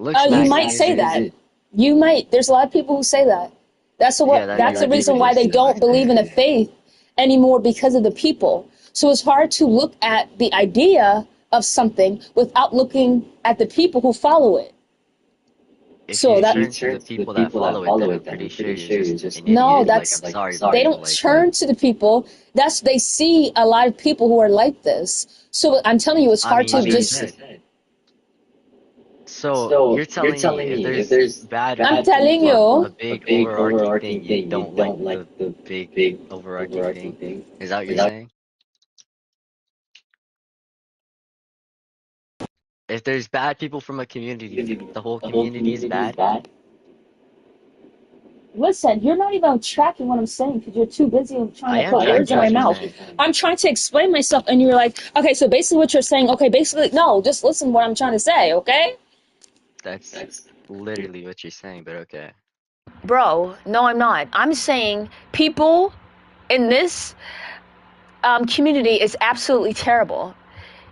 Looks You maxing might say isn't. that. You might. There's a lot of people who say that. Yeah, that That's is the reason why ridiculous they to an don't extent. believe in the faith anymore because of the people. So it's hard to look at the idea of something without looking at the people who follow it. If So you that turn to the people that follow it, then I'm pretty sure you're just an no, idiot. Like, that's I'm sorry, they but don't like, turn to the people. That's they see a lot of people who are like this. So I'm telling you, it's I hard mean, to you just. said. So you're telling me if there's bad I'm people telling from a you, big overarching thing, you don't like the big overarching thing? Is that what you're saying? If there's bad people from a community, the whole community is bad? listen, you're not even tracking what I'm saying because you're too busy trying I to am put words tracking in my what you're mouth. saying. I'm trying to explain myself, and you're like, okay, so basically what you're saying, okay, basically, no, just listen to what I'm trying to say, okay? That's literally what you're saying, but okay. Bro, no, I'm not. I'm saying people in this community is absolutely terrible.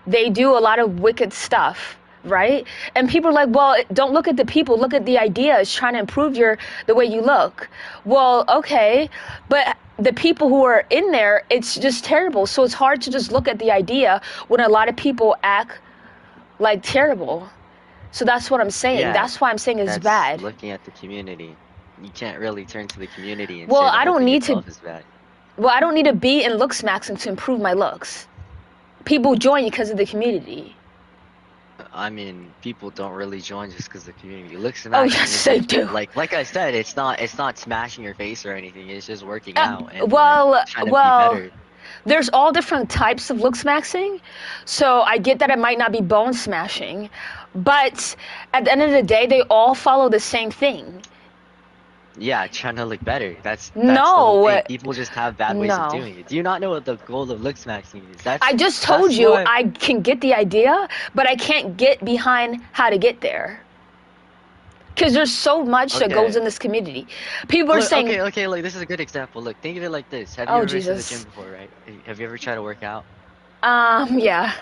They do a lot of wicked stuff, right? And people are like, well, don't look at the people, look at the idea. It's trying to improve the way you look. Well, okay, but the people who are in there, it's just terrible. So it's hard to just look at the idea when a lot of people act like terrible. So that's what I'm saying. Yeah, That's why I'm saying it's that's bad. looking at the community. You can't really turn to the community and Well, say the I whole don't thing need to. itself is bad. Well, I don't need to be in looks maxing to improve my looks. People join because of the community. I mean, people don't really join just because the community. Looks Oh, maxing yes, they isn't do. like I said, it's not smashing your face or anything. It's just working Uh, out and like well, trying to be well, better. there's all different types of looks maxing. So I get that it might not be bone smashing, but at the end of the day, they all follow the same thing. Yeah, trying to look better. That's the whole No, thing. People just have bad ways of no. doing it. Do you not know what the goal of looks maxing is? I just told That's you what. I can get the idea, but I can't get behind how to get there. Because there's so much that goes Okay. in this community. People are Look, saying, okay. Like this is a good example. Look, think of it like this. Have you oh, ever been to the gym Jesus. before, right? Have you ever tried to work out? Yeah.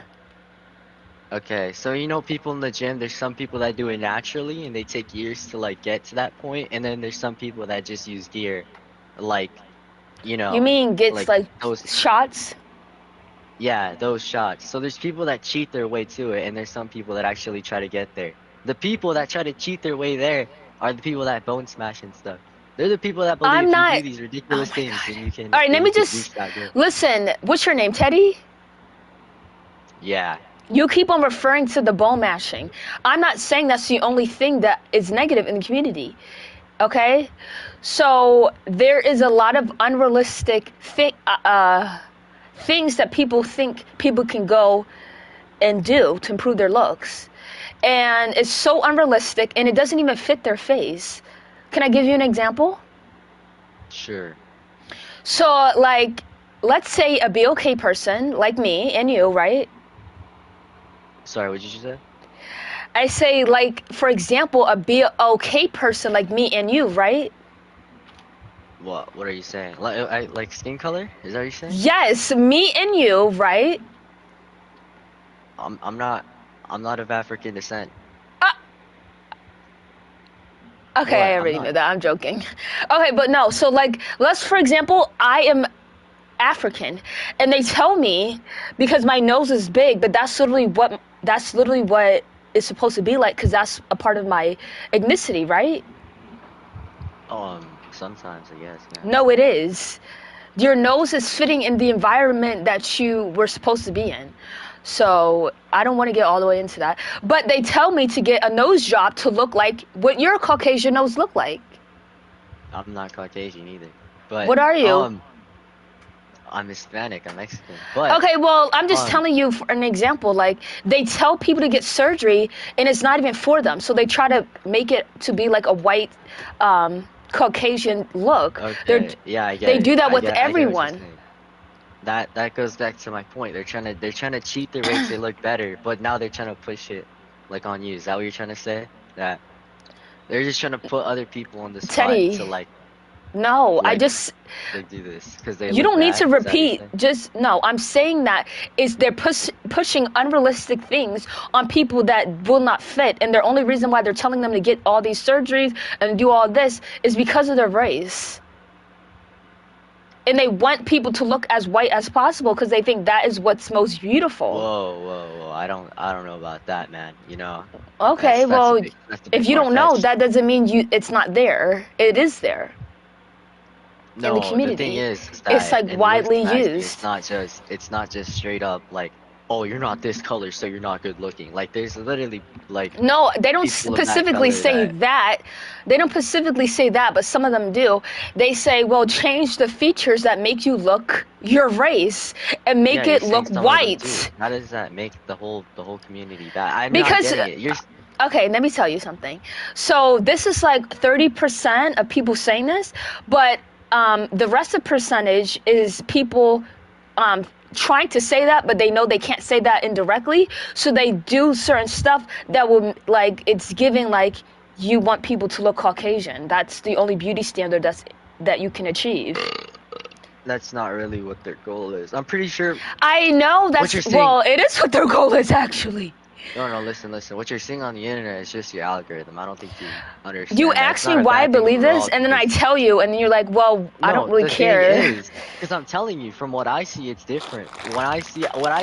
Okay, so you know people in the gym, there's some people that do it naturally and they take years to like get to that point, and then there's some people that just use gear, like, you You know, mean gets like like those, shots? yeah, those shots. So there's people that cheat their way to it, and there's some people that actually try to get there. The people that try to cheat their way there are the people that bone smash and stuff. They're the people that believe I'm if you not. do these Oh ridiculous my things, God. then you All can right, then let you me can just reach that goal. listen. What's your name, Teddy? Yeah. You keep on referring to the bone mashing. I'm not saying that's the only thing that is negative in the community. Okay? So there is a lot of unrealistic things that people think people can go and do to improve their looks. And it's so unrealistic and it doesn't even fit their face. Can I give you an example? Sure. So, like, let's say a BOK person like me and you, right? Sorry, what did you say? I say, like, for example, a BOK person like me and you, right? What are you saying? Like skin color? Is that what you're saying? Yes, me and you, right? I'm not I'm not of African descent. Uh, okay, What? I I'm already knew not. that. I'm joking. Okay, but no. So, like, let's, for example, I am African, and they tell me because my nose is big, but that's literally what it's supposed to be like because that's a part of my ethnicity, right? Sometimes I guess, yeah. No, it is. Your nose is fitting in the environment that you were supposed to be in. So I don't want to get all the way into that. But they tell me to get a nose job to look like what your Caucasian nose look like. I'm not Caucasian either. But What are you? I'm Hispanic, I'm Mexican. But Okay, well, I'm just um telling you for an example. Like, they tell people to get surgery, and it's not even for them. So they try to make it to be like a white Caucasian look. okay, yeah, I get They do it. that with I get what you're everyone. saying. That goes back to my point. They're trying to cheat their way to look better, but now they're trying to push it like on you. Is that what you're trying to say? That they're just trying to put other people on the spot to Teddy, like No, I Like just they do this because they you look don't need to bad. Is that what you're repeat. saying? Just no. I'm saying that is they're pushing unrealistic things on people that will not fit, and the only reason why they're telling them to get all these surgeries and do all this is because of their race. And they want people to look as white as possible because they think that is what's most beautiful. Whoa. I don't know about that, man. You know, Okay, well, that's a bit if you far don't know, fetched. that doesn't mean it's not there. It is there in the No, the thing community. is It's that like in looks widely maxing, used. it's not just straight up like, oh, you're not this color, so you're not good looking. Like there's literally like No, they don't people of that specifically color say that that. They don't specifically say that, but some of them do. They say, well, change the features that make you look your race and yeah, make you're it saying look some of them do. white. How does that make the whole community bad? I'm not Because, getting it. okay, let me tell you something. So this is like 30% of people saying this, but the rest of percentage is people um, trying to say that, but they know they can't say that indirectly. So they do certain stuff that will, like, it's giving, like, you want people to look Caucasian. That's the only beauty standard that you can achieve. That's not really what their goal is. I'm pretty sure I know what you're that's, saying. well, it is what their goal is, actually. No, listen. What you're seeing on the internet is just your algorithm. I don't think you understand You that. It's ask me not a why I bad thing believe this, overall and then I because tell you, and then you're like, well, I don't no, really the thing care. is, because I'm telling you, from what I see, it's different. What I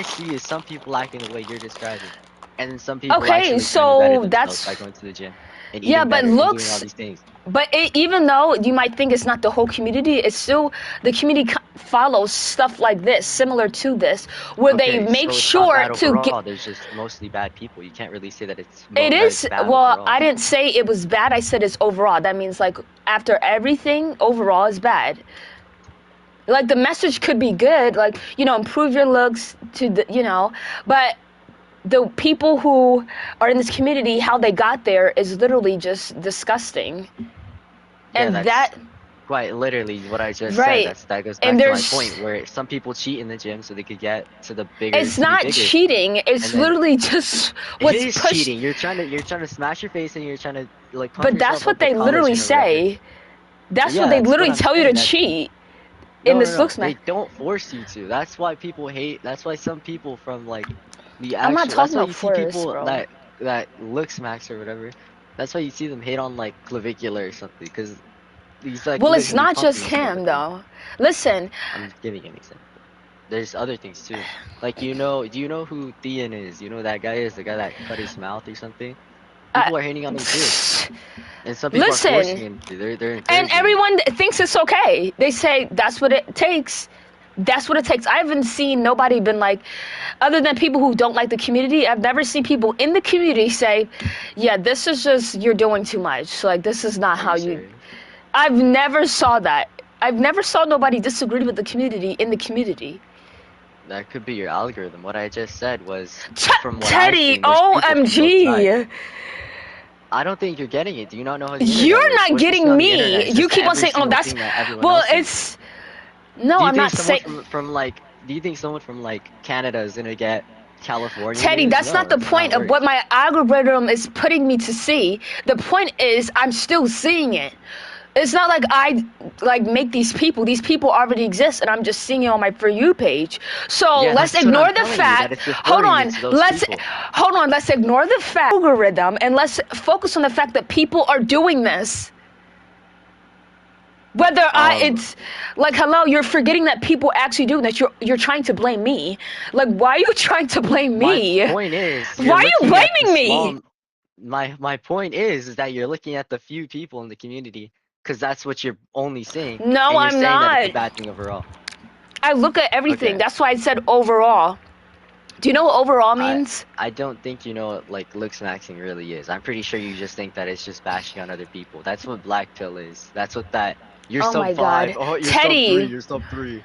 see is some people acting the way you're describing, and then some people Okay, actually trying to better so themselves by that's, going to the gym and yeah, eating but better and doing all looks, these things. but even though you might think it's not the whole community, it's still, the community follows stuff like this, similar to this, where they Okay, make so it's not sure bad to get, overall. There's just mostly bad people. You can't really say that it that it's is, bad well, I overall. didn't say it was bad, I said it's overall. That means, like, after everything, overall is bad. Like, the message could be good, like, improve your looks to the, but the people who are in this community, how they got there is literally just disgusting. Yeah, And that's that, quite literally what I just said. right. That goes And back to my there's, point where some people cheat in the gym so they could get it's to be not bigger. cheating. And It's then literally just it what's is pushed. cheating. You're trying to smash your face and you're trying to like pump But that's yourself what up with they literally collagen or whatever. say. That's what Yeah, they that's what literally I'm tell you to saying. That cheat in this looks They match. don't force you to. That's why people hate. That's why some people from like the I'm not actual. That's talking why about you see force, people bro. that looks max or whatever. That's why you see them hate on like clavicular or something because he's like Well, it's literally not pumping just himself him, with them. though. Listen, I'm just giving an example. There's other things too. Like do you know who Theon is? You know who that guy is, the guy that cut his mouth or something. uh, People are hating on him too, and some people are forcing listen, him to. They're and encouraging him. everyone thinks it's okay. They say that's what it takes. That's what it takes. I haven't seen nobody been like, other than people who don't like the community, I've never seen people in the community say, yeah, this is just, you're doing too much. Like, this is not Are how you you, serious? I've never saw that. I've never saw nobody disagree with the community in the community. That could be your algorithm. What I just said was from what I've Teddy, seen. There's people from both sides. OMG. I don't think you're getting it. Do you not know how the internet You're works? not What you see getting on the internet me. is You just keep on every saying, oh, single that's, thing that everyone well, else sees. it's, no, Do you I'm think not someone saying, from like do you think someone from like Canada is gonna get California Teddy, news? that's No, not the that's not how it point of what works. my algorithm is putting me to see. The point is I'm still seeing it. It's not like I like make these people. These people already exist and I'm just seeing it on my For You page. So Yeah, let's that's what I'm ignore the telling you, that fact, it's referring you to those people. let's ignore the fact algorithm and let's focus on the fact that people are doing this. Whether Um, it's like, hello, you're forgetting that people actually do that. You're trying to blame me. Like, why are you trying to blame my me? point is Why you're are you looking at the blaming me? small my point is that you're looking at the few people in the community because that's what you're only seeing No, and you're I'm saying that it's a not. bad thing overall. I look at everything. Okay. That's why I said overall. Do you know what overall I means? I don't think you know what like looks maxing really is. I'm pretty sure you just think that it's just bashing on other people. That's what black pill is. That's what that you're Oh sub my 5. God. Oh, you're sub 3. Teddy, You're sub 3.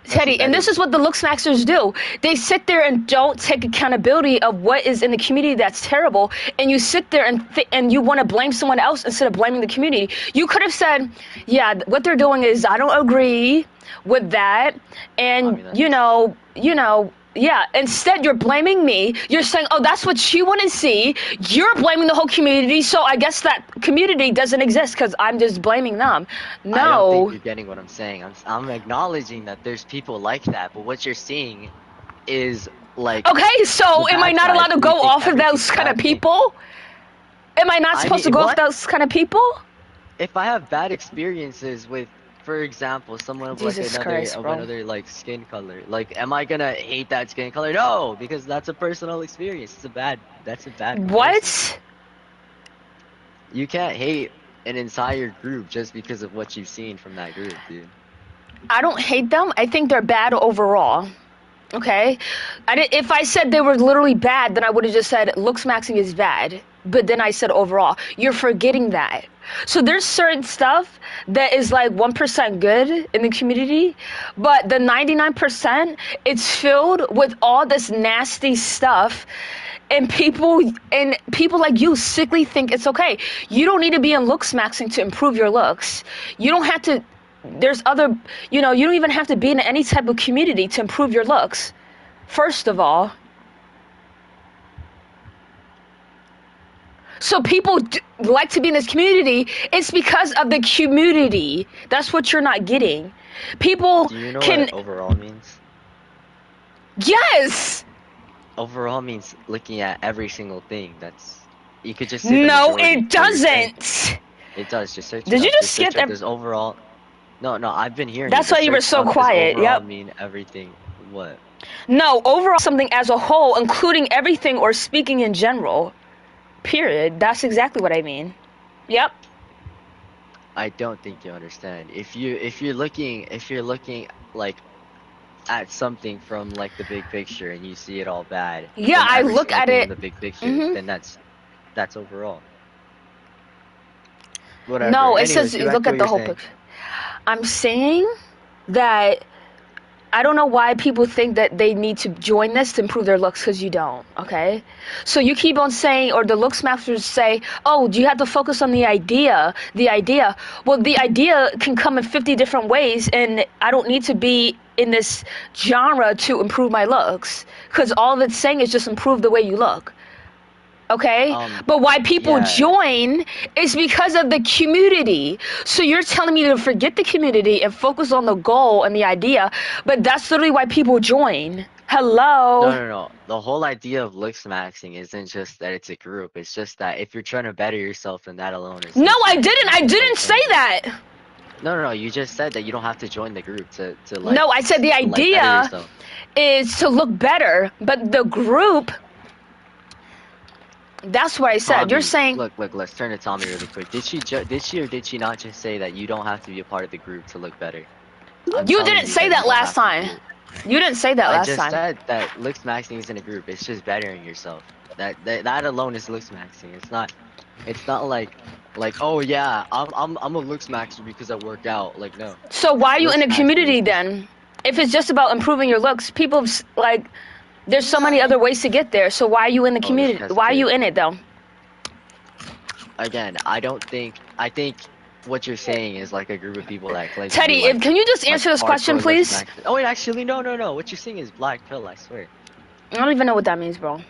That's what Teddy, that and this is is. what the looks maxers do. They sit there and don't take accountability of what is in the community that's terrible, and you sit there and you want to blame someone else instead of blaming the community. You could have said, yeah, what they're doing is I don't agree with that, I and mean, that's Yeah, instead you're blaming me. You're saying, "Oh, that's what you want to see." You're blaming the whole community, so I guess that community doesn't exist because I'm just blaming them. I don't think No. you're getting what I'm saying. I'm acknowledging that there's people like that, but what you're seeing is like Okay, the so am I bad not side. allowed to So you go think off of everything's those a kind of bad thing. people? Am I not I supposed to mean, go off what? those kind of people? If I have bad experiences with, for example, someone of like Jesus Christ, bro. another like skin color, like am I gonna hate that skin color? No, because that's a personal experience. That's a bad comparison. What? You can't hate an entire group just because of what you've seen from that group, dude. I don't hate them. I think they're bad overall. Okay? If I said they were literally bad, then I would have just said looks maxing is bad. But then I said overall. You're forgetting that. So there's certain stuff that is like 1% good in the community, but the 99%, it's filled with all this nasty stuff. And people like you sickly think it's okay. You don't need to be in looks maxing to improve your looks. You don't have to. There's other, you don't even have to be in any type of community to improve your looks. First of all. So people like to be in this community. It's because of the community. That's what you're not getting. People Do you know can. what overall means? Yes. Overall means looking at every single thing. You could just say the No, majority it of what you're saying. doesn't. It does. Just search it Did you up. just Search skip? up. There's overall. No, I've been hearing That's you. why Just you were search so up. Does quiet. overall Yep. mean everything? What? No, overall something as a whole, including everything or speaking in general. Period. That's exactly what I mean. Yep. I don't think you understand. If you're looking like at something from like the big picture and you see it all bad Yeah, from I every look single at thing in it. the big picture, Mhm. then that's overall. Whatever. No, it Anyways, says get back look to at what the you're whole saying. picture. I'm saying that I don't know why people think that they need to join this to improve their looks, because you don't, okay? So you keep on saying, or the looks masters say, oh, do you have to focus on the idea? The idea. Well, the idea can come in 50 different ways, and I don't need to be in this genre to improve my looks, because all it's saying is just improve the way you look. Okay? But why people Yeah. join is because of the community. So you're telling me to forget the community and focus on the goal and the idea, but that's literally why people join. Hello? No. The whole idea of looks maxing isn't just that it's a group. It's just that if you're trying to better yourself, then that alone is No, looks I maxing. didn't. I You should didn't probably say change it. that. No. You just said that you don't have to join the group to like No, I said the to, like, better idea yourself. is to look better, but the group, that's what I said. You're Tommy, saying, look, let's turn to Tommy really quick. Did she or did she not just say that you don't have to be a part of the group to look better? I'm you telling didn't you say that you that don't last have to time. do it. You didn't say that I last just time. said that looks maxing isn't a group. It's just bettering yourself. That alone is looks maxing. It's not like oh yeah, I'm a looks maxer because I work out. Like, no. So why are you in Looks a maxing is community just then? If it's just about improving your looks, people like, there's so many other ways to get there. So why are you in the it's community? because Why are you in it though? again, I think what you're saying is like a group of people that claim to be Teddy, like can you just answer this question, hardcore looks please? maxers. Oh wait, actually no. What you're saying is black pill, I swear. I don't even know what that means, bro.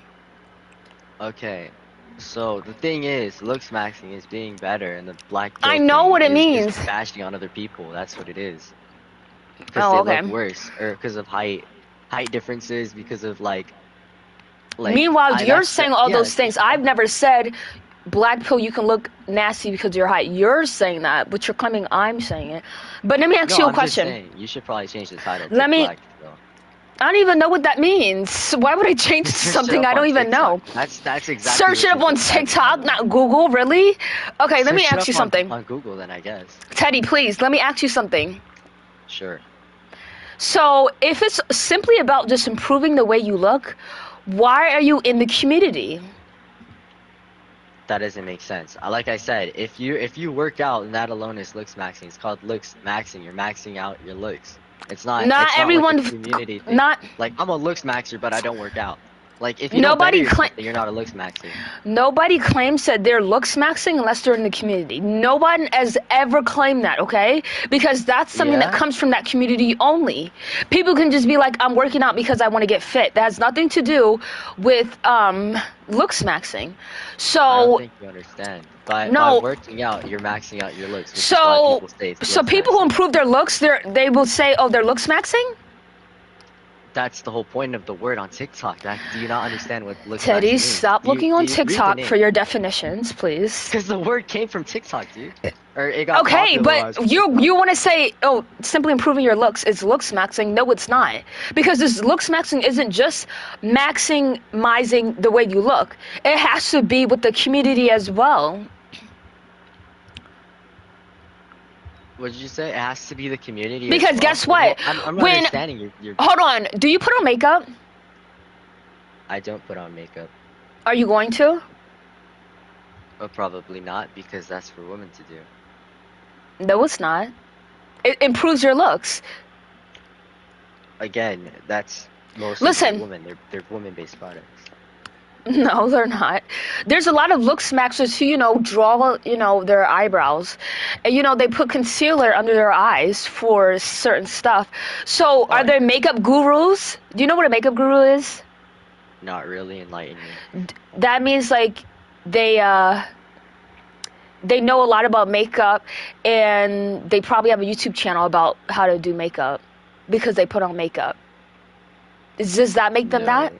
Okay. So the thing is, looks maxing is being better, and the black I pill know thing what it is means. just bashing on other people. That's what it is. Because Oh, they okay. look worse, or because of height differences, because of like. Meanwhile, you're saying all yeah, those things. I've never said black pill you can look nasty because of your height. You're saying that, but you're claiming I'm saying it. But let me ask No, you a I'm just question. saying you should probably change the title to Let me. black pill. I don't even know what that means. Why would I change it to Search it something up I don't on even know? TikTok. That's exactly Search what it up you on just said, TikTok, Tyler. not Google, really? Okay, let me Search it ask you up on- something. on Google, then I guess. Teddy, please, let me ask you something. Sure. So, if it's simply about just improving the way you look, why are you in the community? That doesn't make sense. Like I said, if you work out and that alone is looks maxing, it's called looks maxing. You're maxing out your looks. It's not. Not It's not everyone. like a community thing. Not. Like I'm a looks maxer, but I don't work out. Like, if you don't better Nobody yourself, claim. then you're not a looks maxer. Nobody claims that they're looks maxing unless they're in the community. No one has ever claimed that, okay? Because that's something that Yeah? comes from that community only. People can just be like, I'm working out because I want to get fit. That has nothing to do with looks maxing. I don't So think you understand. By no, working out, you're maxing out your looks, which is why people say it's so looks people who maxing. improve their looks, they will say, oh, they're looks maxing? That's the whole point of the word on TikTok. Do you not understand what looks Teddy, maxing means? stop Do you, looking do on you read the TikTok name? for your definitions, please. Because the word came from TikTok, dude. Or it got Okay, popularized but from you TikTok. want to say, oh, simply improving your looks is looks maxing. No, it's not. Because this looks maxing isn't just maximizing the way you look. It has to be with the community as well. What did you say? It has to be the community as Because well? guess Well, what? I'm not When, understanding your. hold on, do you put on makeup? I don't put on makeup. Are you going to? Probably not, because that's for women to do. No, it's not. It improves your looks. Again, that's mostly Listen. for women. They're women-based products. No, they're not. There's a lot of looks maxers who, draw, their eyebrows. And, they put concealer under their eyes for certain stuff. So, are Why? there makeup gurus? Do you know what a makeup guru is? Not really. Enlighten me. That means, like, they know a lot about makeup, and they probably have a YouTube channel about how to do makeup because they put on makeup. Does that make them that?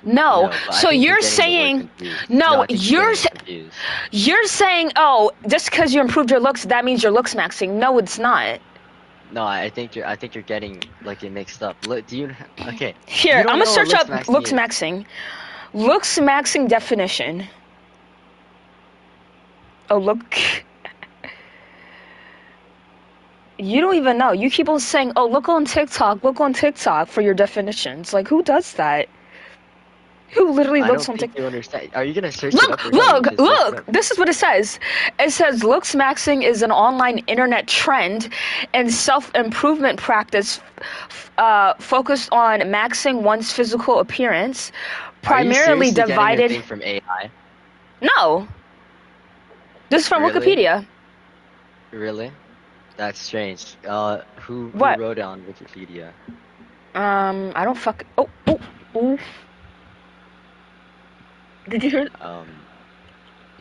No. No, but I So think you're getting the word saying, confused. no, I think you're getting it confused. you're saying, oh, just because you improved your looks, that means you're looks maxing. No, it's not. No, I think you're getting like it mixed up. Look, okay? Here, You don't I'm gonna know what search up maxing looks is. maxing. Looks maxing definition. Oh, look. You don't even know. You keep on saying, oh, look on TikTok for your definitions. Like, who does that? Who literally I looks don't on think TikTok? you understand. Are you gonna search it up? Look, Or no, you look, just search it look. up? This is what it says. It says looks maxing is an online internet trend and self-improvement practice focused on maxing one's physical appearance, Are you primarily seriously getting your divided. thing from AI? No, this is from Really? Wikipedia. Really? That's strange. Who What? wrote it on Wikipedia? I don't fuck. Oh. Did you hear?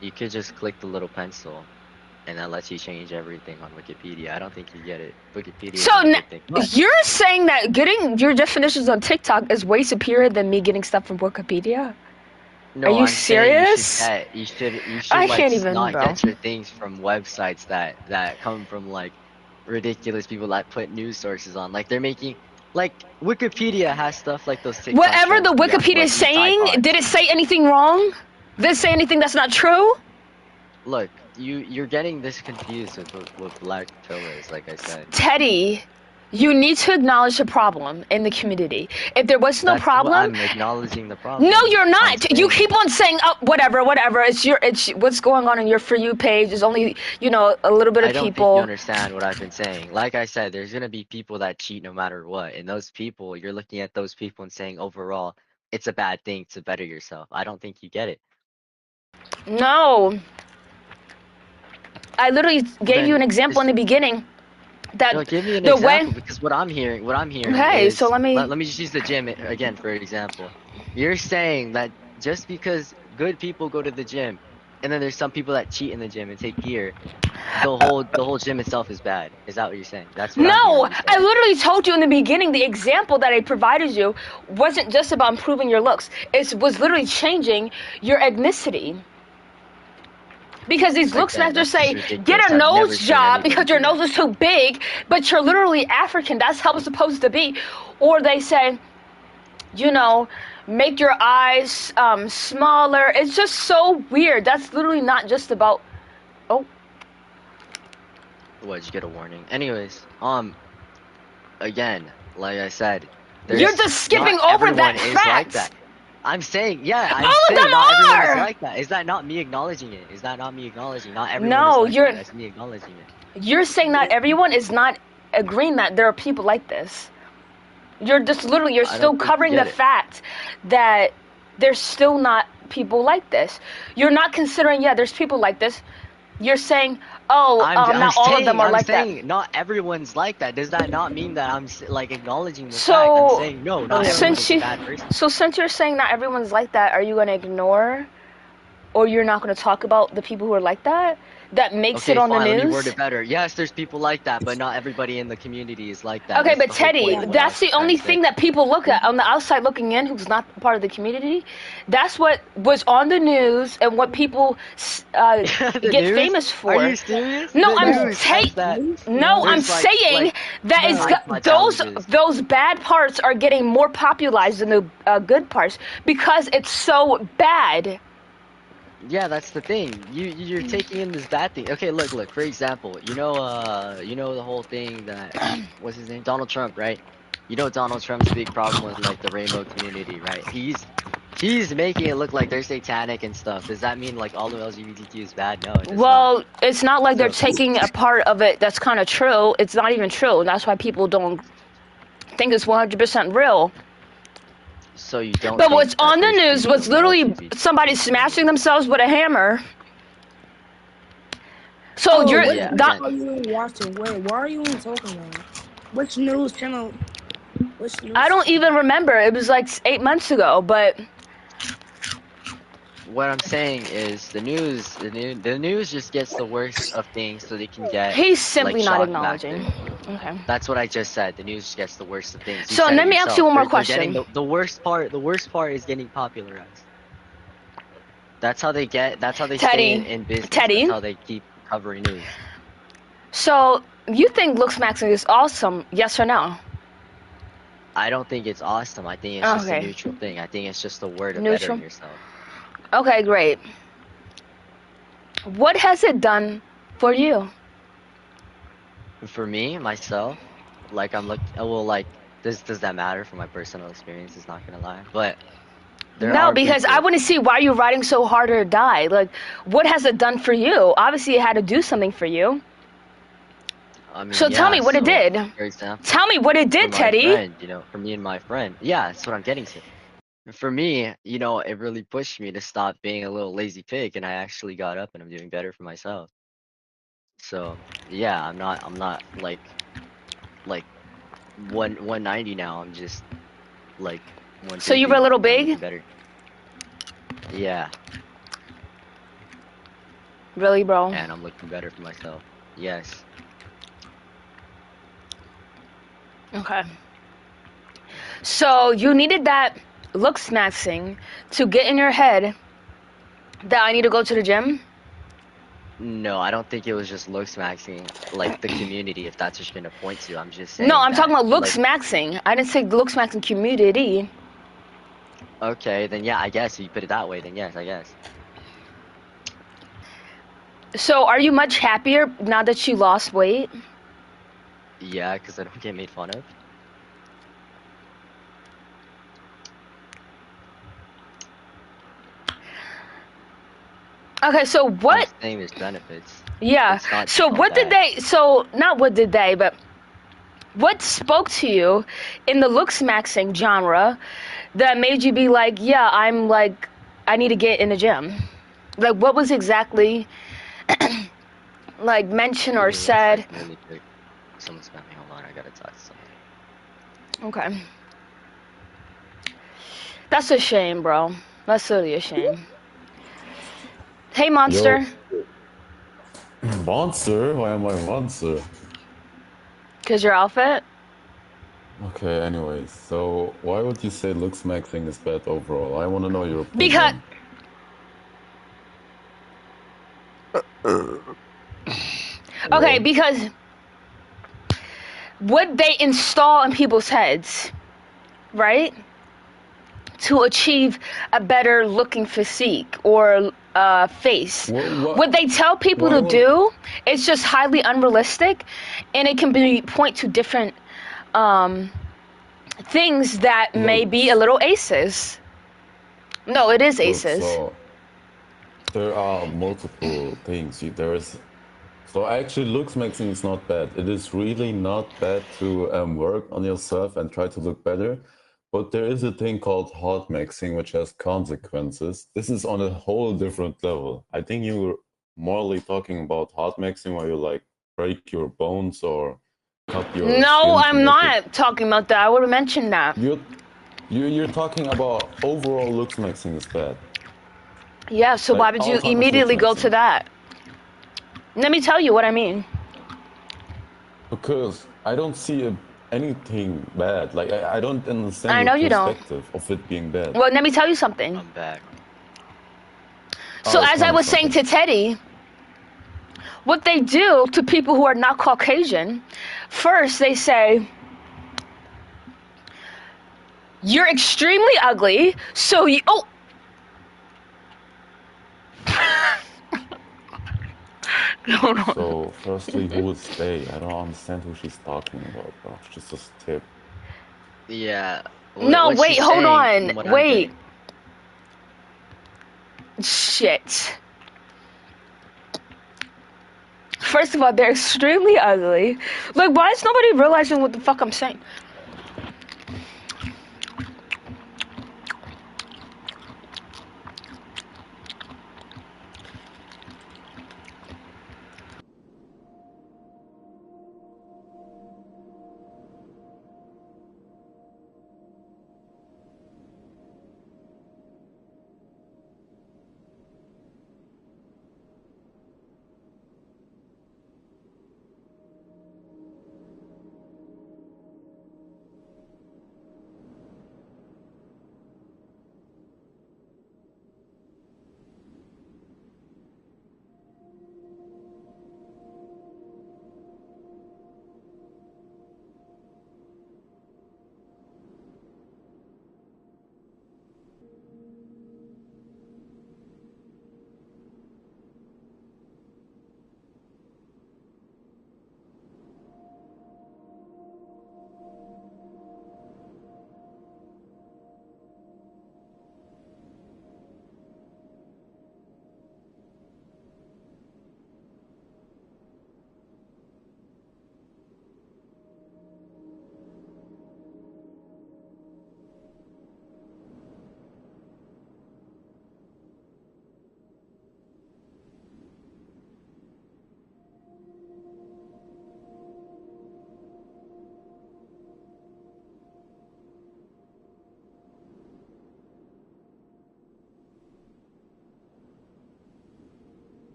You could just click the little pencil, and that lets you change everything on Wikipedia. I don't think you get it. Wikipedia is So a good thing. But you're saying that getting your definitions on TikTok is way superior than me getting stuff from Wikipedia? no, Are you I'm saying serious? you should I like can't even, not bro. get your things from websites that come from like ridiculous people that put news sources on. Like they're making like Wikipedia has stuff like those TikTok Whatever trends the where you have to, Wikipedia like, is do saying, sidebar. did it say anything wrong? Did it say anything that's not true? Look, you're getting this confused with what black pill is, like I said. Teddy, you need to acknowledge the problem in the community. If there was no That's problem, I'm acknowledging the problem. no, you're I'm not. You saying- keep on saying, oh, whatever. It's what's going on in your For You page. There's only, a little bit of I don't think you people. understand what I've been saying. Like I said, there's gonna be people that cheat no matter what, and those people, you're looking at those people and saying overall, it's a bad thing to better yourself. I don't think you get it. No. I literally gave you an Then example in the beginning. That No, give me an the example, way. because what I'm hearing Okay, is, so let me. let me just use the gym again for example. You're saying that just because good people go to the gym, and then there's some people that cheat in the gym and take gear, the whole gym itself is bad. Is that what you're saying? That's what I'm No, hearing you I say. literally told you in the beginning the example that I provided you wasn't just about improving your looks. It was literally changing your ethnicity. Because these looks Again, maxers that's say, just ridiculous. get a I've never nose seen job anybody because your do that. nose is too big, but you're literally African. That's how it's supposed to be. Or they say, make your eyes smaller. It's just so weird. That's literally not just about. Oh, What, did you get a warning? Anyways, again, like I said, you're just skipping not over that everyone is like fact. that. I'm saying, yeah, I'm All of saying them not everyone are. is like that. Is that not me acknowledging it? Is that not me acknowledging? Not everyone No, is like you're that. That's me acknowledging it. you're saying that everyone is not agreeing that there are people like this. You're just literally I still don't think you covering the get it. fact that there's still not people like this. You're not considering, yeah, there's people like this. You're saying, oh, not all of them are I'm like that. saying not everyone's like that. Does that not mean that I'm like acknowledging the fact? I'm So, saying no, not everyone since is a you, bad person. so since you're saying not everyone's like that, are you gonna ignore, or you're not gonna talk about the people who are like that? That makes it Okay, on the fine. Let me word news. it better. Yes, there's people like that, but not everybody in the community is like that. Okay, That's but the whole Teddy, point of what I that's was the trying only to say. thing that people look at on the outside looking in, who's not part of the community. That's what was on the news and what people The get news? famous Are for. you serious? No, The I'm Bro, news has that. no, I'm There's saying that it's like my challenges. those bad parts are getting more popularized than the good parts because it's so bad. Yeah, that's the thing. You're taking in this bad thing. Okay, look. For example, you know the whole thing that what's his name? Donald Trump, right? You know Donald Trump's big problem with like the rainbow community, right? He's making it look like they're satanic and stuff. Does that mean like all of LGBTQ is bad? No, it does not. Well, it's not like they're So taking a part of it that's kind of true. It's not even true. And that's why people don't think it's 100% real. so you don't But think what's that on the there's news people was in the literally LGBT somebody smashing themselves with a hammer. So oh, you're what Yeah, news that again, are you even watching? Wait, what are you even talking about? Which news channel? Which I news don't channel? even remember. It was like 8 months ago, but what I'm saying is the news just gets the worst of things so they can get he's like simply not shock acknowledging. factor. Okay. That's what I just said. The news gets the worst of things. You So said it let me ask you yourself. one more They're getting question. the worst part. The worst part is getting popularized. That's how they get. That's how they stay Teddy, in business. That's Teddy. how they keep covering news. So you think looks maxing is awesome? Yes or no? I don't think it's awesome. I think it's just a Okay. neutral thing. I think it's just a word of bettering Neutral. yourself. Okay, great. What has it done for you? For me, myself, like I'm look. Well, like does that matter for my personal experience? Is not gonna lie, but there No, are because I people. want to see why you're riding so hard or die. Like, what has it done for you? Obviously, it had to do something for you. I mean, So tell yeah. me what it So, did. for example, Tell me what it for did, my Teddy. friend, for me and my friend, yeah, that's what I'm getting to. For me, it really pushed me to stop being a little lazy pig, and I actually got up and I'm doing better for myself. So, yeah, I'm not like 190 now. I'm just like So you were a 150, little and I'm big? looking better. Yeah, Really, bro? and I'm looking better for myself. Yes. Okay. So you needed that looks maxing to get in your head that I need to go to the gym? No, I don't think it was just looks maxing, like the community, if that's what you're gonna point to. I'm just No, saying I'm talking that, about looks like, maxing. I didn't say looks maxing community. okay, then yeah, I guess if you put it that way, then yes, I guess. So are you much happier now that you lost weight? Yeah, because I don't get made fun of. Okay, so I'm what? saying there's benefits. Yeah. It's not So just all what did bad. they? So not what did they, but what spoke to you in the looks maxing genre that made you be like, yeah, I'm like, I need to get in the gym? Like, what was exactly like mentioned Give or me one said? second, really quick. Someone's got me. Hold on, I gotta talk to someone. Okay. That's a shame, bro. That's really a shame. Hey, Yo, monster. monster? Why am I a monster? Cause your outfit? Okay, anyways, so why would you say looks maxing is bad overall? I want to know your Because opinion. okay, Hello? because what they install in people's heads, right? To achieve a better looking physique or face. What they tell people Why to would, do is just highly unrealistic, and it can be point to different um, things that may look, be a little aces. No, it is look, aces. so there are multiple things. So actually looks maxing is not bad. It is really not bad to work on yourself and try to look better. But there is a thing called hot mixing, which has consequences. This is on a whole different level. I think you were morally talking about hot mixing, where you like break your bones or cut your No, skin to I'm make it. not talking about that. I would have mentioned that. You're talking about overall looks mixing is bad. Yeah, so why Like would you Alzheimer's looks immediately go to mixing. that? Let me tell you what I mean. Because I don't see anything bad. Like I don't understand I your know you don't. perspective of it being bad. Well, let me tell you something. I'm back. So Oh, as I tell me was saying to something. Teddy, what they do to people who are not Caucasian, first they say, you're extremely ugly, so you, oh. Hold on. So, firstly, who is they? I don't understand who she's talking about, bro. She's just a tip. Yeah. No, What wait, she's hold saying, on. from what I'm Wait. getting. Shit. First of all, they're extremely ugly. Like, why is nobody realizing what the fuck I'm saying?